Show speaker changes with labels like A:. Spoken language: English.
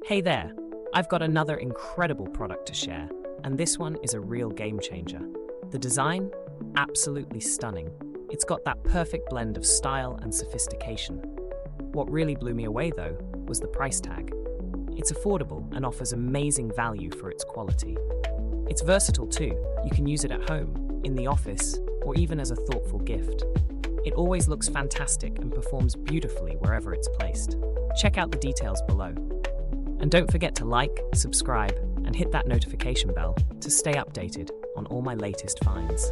A: Hey there, I've got another incredible product to share, and this one is a real game changer. The design? Absolutely stunning. It's got that perfect blend of style and sophistication. What really blew me away, though, was the price tag. It's affordable and offers amazing value for its quality. It's versatile too. You can use it at home, in the office, or even as a thoughtful gift. It always looks fantastic and performs beautifully wherever it's placed. Check out the details below. And don't forget to like, subscribe, and hit that notification bell to stay updated on all my latest finds.